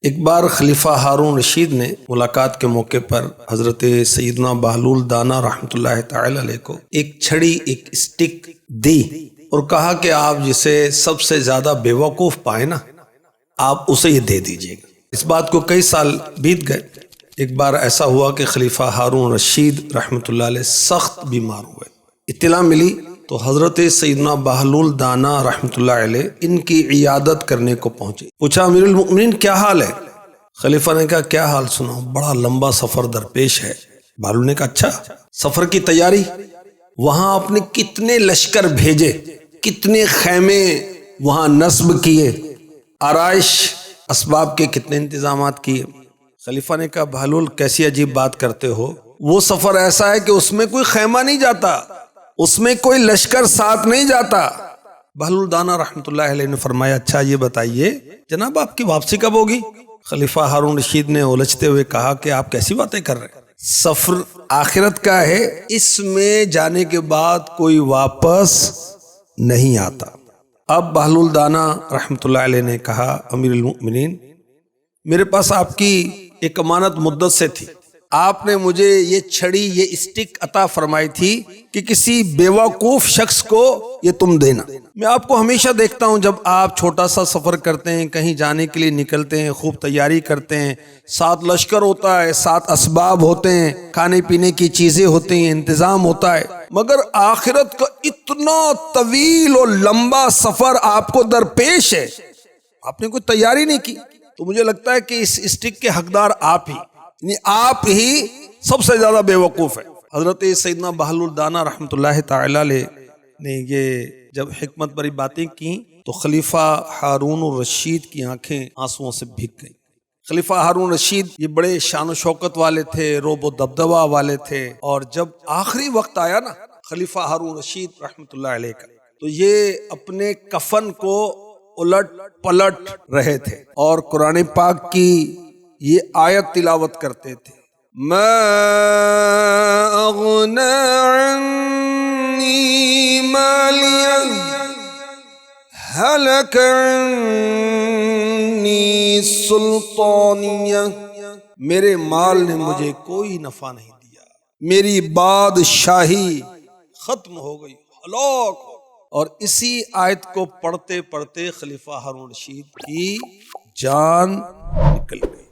ایک بار خلیفہ ہارون رشید نے ملاقات کے موقع پر حضرت سیدنا بہلول دانا رحمۃ اللہ تعالی علیہ کو ایک چھڑی، ایک اسٹک دی اور کہا کہ آپ جسے سب سے زیادہ بے وقوف پائیں نا، آپ اسے یہ دے دیجیے گا۔ اس بات کو کئی سال بیت گئے۔ ایک بار ایسا ہوا کہ خلیفہ ہارون رشید رحمۃ اللہ علیہ سخت بیمار ہوئے۔ اطلاع ملی تو حضرت سیدنا بہلول دانا رحمۃ اللہ علیہ ان کی عیادت کرنے کو پہنچے۔ پوچھا امیر المؤمنین کیا حال ہے؟ خلیفہ نے کہا کیا حال سناؤ، بڑا لمبا سفر درپیش ہے۔ بہلول نے کہا اچھا، سفر کی تیاری؟ وہاں آپ نے کتنے لشکر بھیجے، کتنے خیمے وہاں نصب کیے، آرائش اسباب کے کتنے انتظامات کیے؟ خلیفہ نے کہا بہلول کیسی عجیب بات کرتے ہو، وہ سفر ایسا ہے کہ اس میں کوئی خیمہ نہیں جاتا، اس میں کوئی لشکر ساتھ نہیں جاتا۔ بہلول دانا رحمۃ اللہ علیہ نے فرمایا اچھا یہ بتائیے جناب آپ کی واپسی کب ہوگی؟ خلیفہ ہارون رشید نے الجھتے ہوئے کہا کہ آپ کیسی باتیں کر رہے ہیں، سفر آخرت کا ہے، اس میں جانے کے بعد کوئی واپس نہیں آتا۔ اب بہلول دانا رحمۃ اللہ علیہ نے کہا امیر المؤمنین میرے پاس آپ کی ایک امانت مدت سے تھی، آپ نے مجھے یہ چھڑی، یہ اسٹک عطا فرمائی تھی کہ کسی بیوقوف شخص کو یہ تم دینا۔ میں آپ کو ہمیشہ دیکھتا ہوں جب آپ چھوٹا سا سفر کرتے ہیں، کہیں جانے کے لیے نکلتے ہیں، خوب تیاری کرتے ہیں، ساتھ لشکر ہوتا ہے، ساتھ اسباب ہوتے ہیں، کھانے پینے کی چیزیں ہوتی ہیں، انتظام ہوتا ہے، مگر آخرت کا اتنا طویل اور لمبا سفر آپ کو درپیش ہے، آپ نے کوئی تیاری نہیں کی۔ تو مجھے لگتا ہے کہ اس اسٹک کے حقدار آپ ہی، یعنی آپ ہی سب سے زیادہ بے وقوف ہے۔ حضرت سیدنا بہلول دانا رحمۃ اللہ تعالی علیہ نے یہ جب حکمت بری باتیں کی تو خلیفہ ہارون الرشید کی آنکھیں آنسوؤں سے بھیگ گئیں۔ خلیفہ ہارون رشید یہ بڑے شان و شوکت والے تھے، روب و دبدبہ والے تھے، اور جب آخری وقت آیا نا خلیفہ ہارون رشید رحمۃ اللہ علیہ کا، تو یہ اپنے کفن کو الٹ پلٹ رہے تھے اور قرآن پاک کی یہ آیت تلاوت کرتے تھے، ما اغنی عنی مالیہ ہلک عنی سلطانیہ، میرے مال نے مجھے کوئی نفع نہیں دیا، میری بادشاہی ختم ہو گئی، ہلاک ہو۔ اور اسی آیت کو پڑھتے پڑھتے خلیفہ ہارون رشید کی جان نکل گئی۔